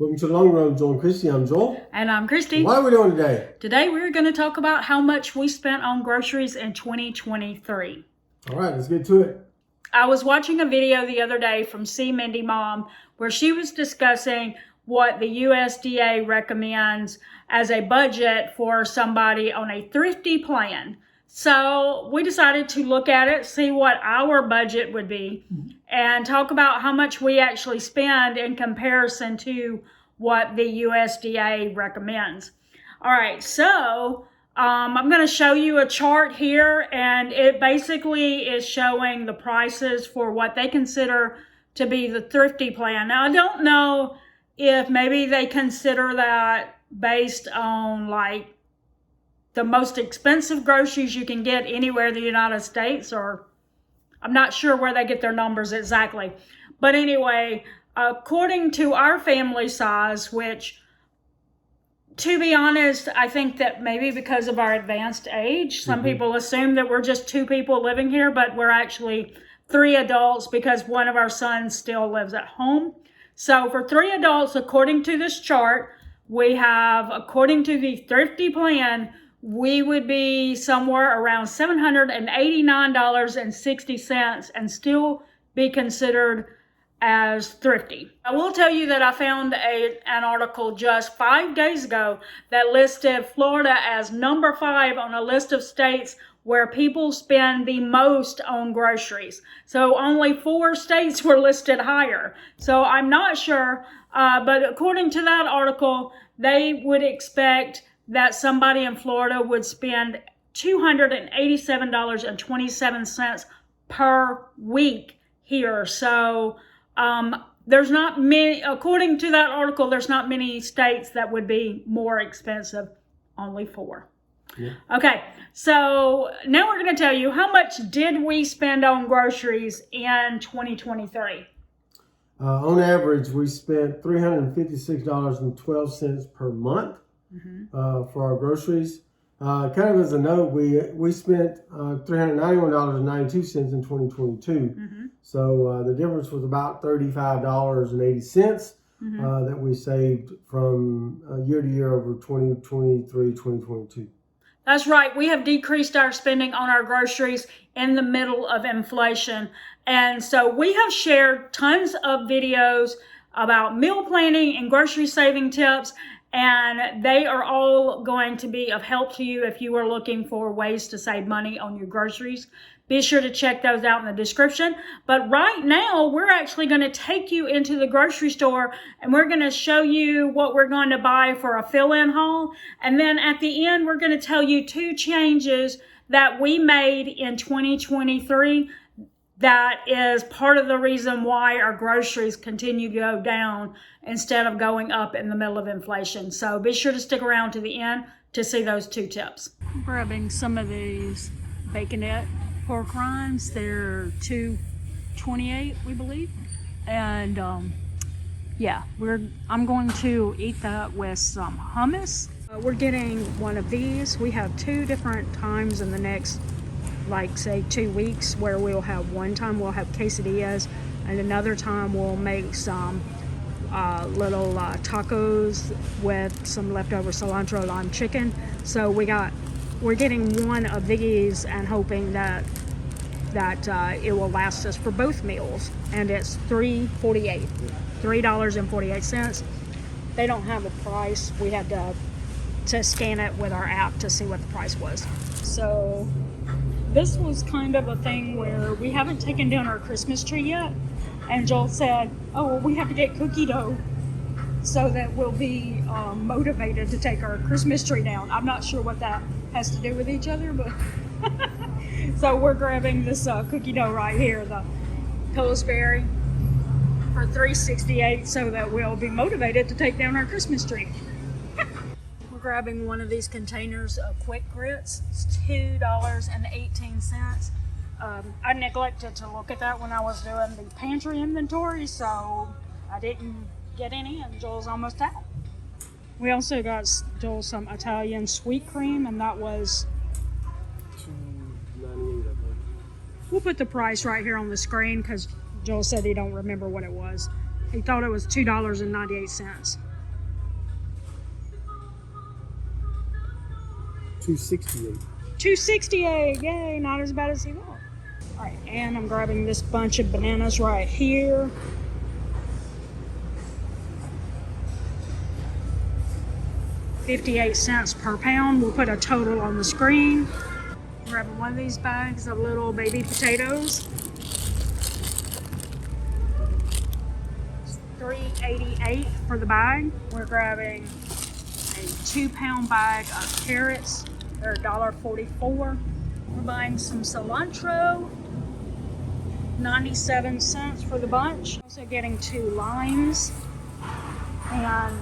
Welcome to the Long Road, Joel and Christy. I'm Joel. And I'm Christy. What are we doing today? Today we're going to talk about how much we spent on groceries in 2023. All right, let's get to it. I was watching a video the other day from C. Mindy Mom where she was discussing what the USDA recommends as a budget for somebody on a thrifty plan. So we decided to look at it, see what our budget would be, and talk about how much we actually spend in comparison to what the USDA recommends. All right, so I'm going to show you a chart here, and it basically is showing the prices for what they consider to be the thrifty plan. Now, I don't know if maybe they consider that based on like the most expensive groceries you can get anywhere in the United States, or I'm not sure where they get their numbers exactly. But anyway, according to our family size, which, to be honest, I think that maybe because of our advanced age, some people assume that we're just two people living here, but we're actually three adults because one of our sons still lives at home. So for three adults, according to this chart, we have, according to the thrifty plan, we would be somewhere around $789.60 and still be considered as thrifty. I will tell you that I found an article just 5 days ago that listed Florida as number 5 on a list of states where people spend the most on groceries. So only 4 states were listed higher. So I'm not sure, but according to that article, they would expect that somebody in Florida would spend $287.27 per week here. So there's not many, according to that article, there's not many states that would be more expensive, only 4. Yeah. Okay, so now we're going to tell you how much did we spend on groceries in 2023. On average, we spent $356.12 per month for our groceries. Kind of as a note, we spent $391.92 in 2022. So the difference was about $35.80 that we saved from year to year over 2023, 2022. That's right. We have decreased our spending on our groceries in the middle of inflation. And so we have shared tons of videos about meal planning and grocery saving tips, and they are all going to be of help to you if you are looking for ways to save money on your groceries. Be sure to check those out in the description. But right now, we're actually going to take you into the grocery store and we're going to show you what we're going to buy for a fill-in haul. And then at the end, we're going to tell you 2 changes that we made in 2023 that is part of the reason why our groceries continue to go down instead of going up in the middle of inflation. So be sure to stick around to the end to see those 2 tips. I'm grabbing some of these Baconette pork rinds. They're $2.28, we believe. And yeah, I'm going to eat that with some hummus. We're getting one of these. We have 2 different times in the next, like say 2 weeks, where one time we'll have quesadillas, and another time we'll make some little tacos with some leftover cilantro lime chicken. So we're getting one of these and hoping that it will last us for both meals. And it's $3.48. They don't have a price. We had to scan it with our app to see what the price was. So this was kind of a thing where we haven't taken down our Christmas tree yet. And Joel said, oh, well, we have to get cookie dough so that we'll be motivated to take our Christmas tree down. I'm not sure what that has to do with each other, but so we're grabbing this cookie dough right here, the Pillsbury, for $3.68 so that we'll be motivated to take down our Christmas tree. We're grabbing one of these containers of Quick Grits. It's $2.18. I neglected to look at that when I was doing the pantry inventory, so I didn't get any, and Joel's almost out. We also got Joel some Italian sweet cream, and that was $2.98, I think. We'll put the price right here on the screen because Joel said he don't remember what it was. He thought it was $2.98. $2.68. $2.68, yay, not as bad as he was. All right, and I'm grabbing this bunch of bananas right here. $0.58 per pound. We'll put a total on the screen. Grabbing one of these bags of little baby potatoes. $3.88 for the bag. We're grabbing a 2-pound bag of carrots. They're $1.44. We're buying some cilantro. 97 cents for the bunch. Also getting 2 limes. And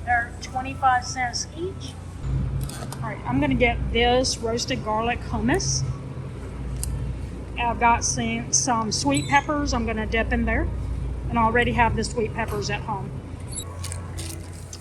they're 25 cents each. All right, I'm gonna get this roasted garlic hummus. I've got some sweet peppers I'm gonna dip in there. And I already have the sweet peppers at home.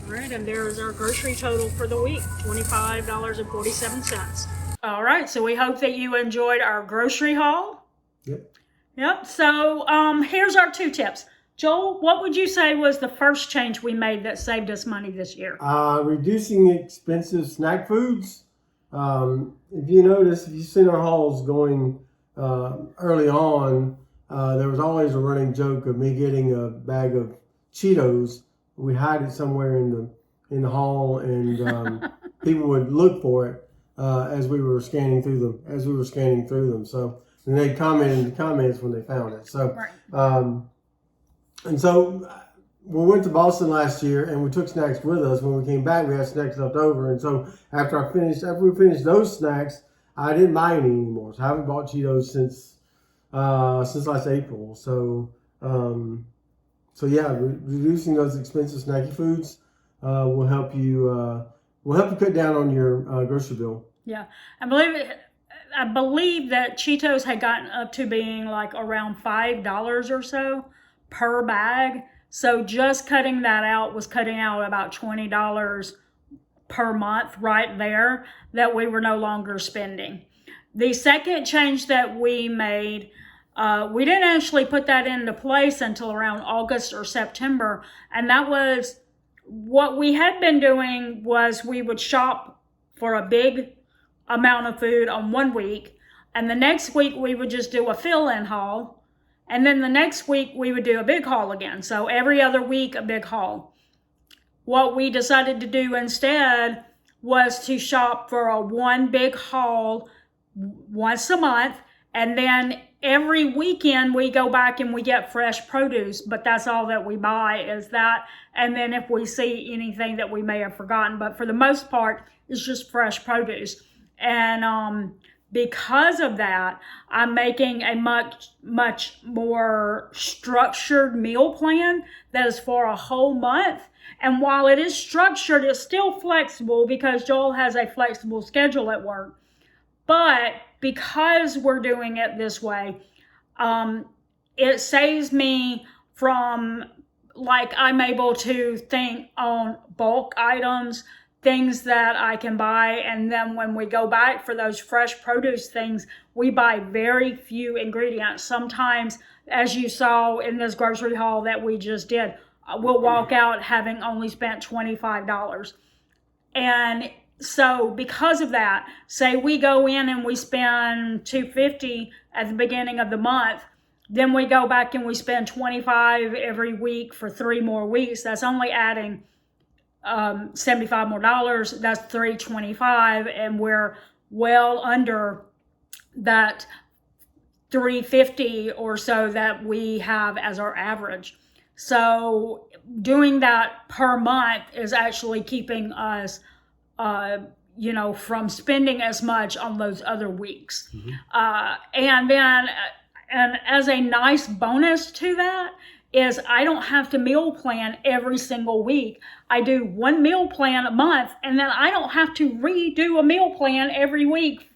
All right, and there's our grocery total for the week, $25.47. All right, so we hope that you enjoyed our grocery haul. Yep, so here's our 2 tips. Joel, what would you say was the first change we made that saved us money this year? Reducing expensive snack foods. If you notice, if you've seen our hauls going early on, there was always a running joke of me getting a bag of Cheetos. We hide it somewhere in the haul, and people would look for it as we were scanning through them. So, and they'd comment in the comments when they found it. So, Right. And so we went to Boston last year, and we took snacks with us. When we came back, we had snacks left over, and so after we finished those snacks, I didn't buy any anymore. So I haven't bought Cheetos since last April. So yeah, reducing those expensive snacky foods will help you cut down on your grocery bill. Yeah, I believe that Cheetos had gotten up to being like around $5 or so per bag. So just cutting that out was cutting out about $20 per month right there that we were no longer spending. The second change that we made, we didn't actually put that into place until around August or September. And that was what we had been doing was we would shop for a big amount of food on one week. And the next week we would just do a fill-in haul. And then the next week we would do a big haul again. So every other week, a big haul. What we decided to do instead was to shop for one big haul once a month. And then every weekend we go back and we get fresh produce. But that's all that we buy is that. And then if we see anything that we may have forgotten. But for the most part, it's just fresh produce. And because of that, I'm making a much more structured meal plan that is for a whole month. And while it is structured, it's still flexible because Joel has a flexible schedule at work. But because we're doing it this way, it saves me from, like, I'm able to think on bulk items, things that I can buy, and then when we go back for those fresh produce things, we buy very few ingredients. Sometimes, as you saw in this grocery haul that we just did, we'll walk out having only spent $25. And so because of that, say we go in and we spend $2.50 at the beginning of the month, then we go back and we spend $25 every week for 3 more weeks. That's only adding $75 more. That's $3.25, and we're well under that $3.50 or so that we have as our average. So doing that per month is actually keeping us, from spending as much on those other weeks. And then, and as a nice bonus to that, is I don't have to meal plan every single week. I do one meal plan a month, and then I don't have to redo a meal plan every week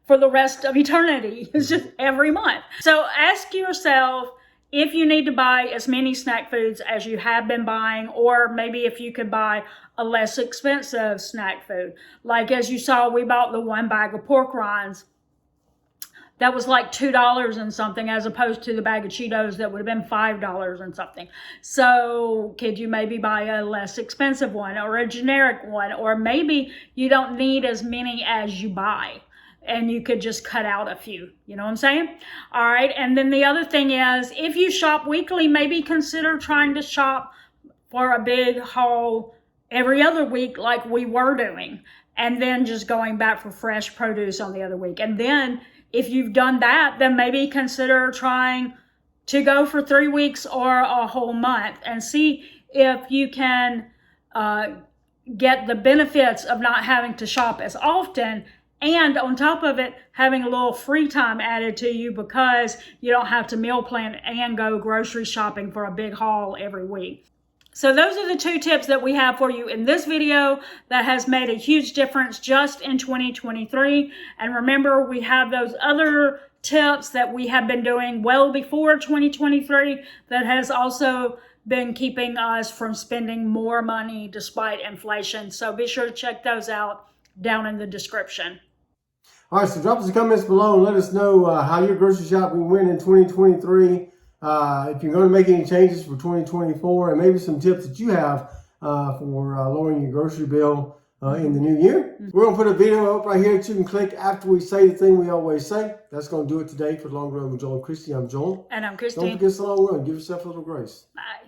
for the rest of eternity. It's just every month. So ask yourself if you need to buy as many snack foods as you have been buying, or maybe if you could buy a less expensive snack food. Like as you saw, we bought the 1 bag of pork rinds. that was like $2 and something, as opposed to the bag of Cheetos that would have been $5 and something. So could you maybe buy a less expensive one, or a generic one, or maybe you don't need as many as you buy and you could just cut out a few, you know what I'm saying? All right, and then the other thing is, if you shop weekly, maybe consider trying to shop for a big haul every other week like we were doing, and then just going back for fresh produce on the other week. And then if you've done that, then maybe consider trying to go for 3 weeks or a whole month and see if you can get the benefits of not having to shop as often, and on top of it, having a little free time added to you because you don't have to meal plan and go grocery shopping for a big haul every week. So those are the 2 tips that we have for you in this video that has made a huge difference just in 2023. And remember, we have those other tips that we have been doing well before 2023 that has also been keeping us from spending more money despite inflation. So be sure to check those out down in the description. All right, so drop us a comments below and let us know how your grocery shopping went in 2023. If you're going to make any changes for 2024, and maybe some tips that you have for lowering your grocery bill in the new year. We're going to put a video up right here that you can click after we say the thing we always say. That's going to do it today for Long Run with Joel and Christy. I'm Joel. And I'm Christine. Don't forget the long run. Give yourself a little grace. Bye.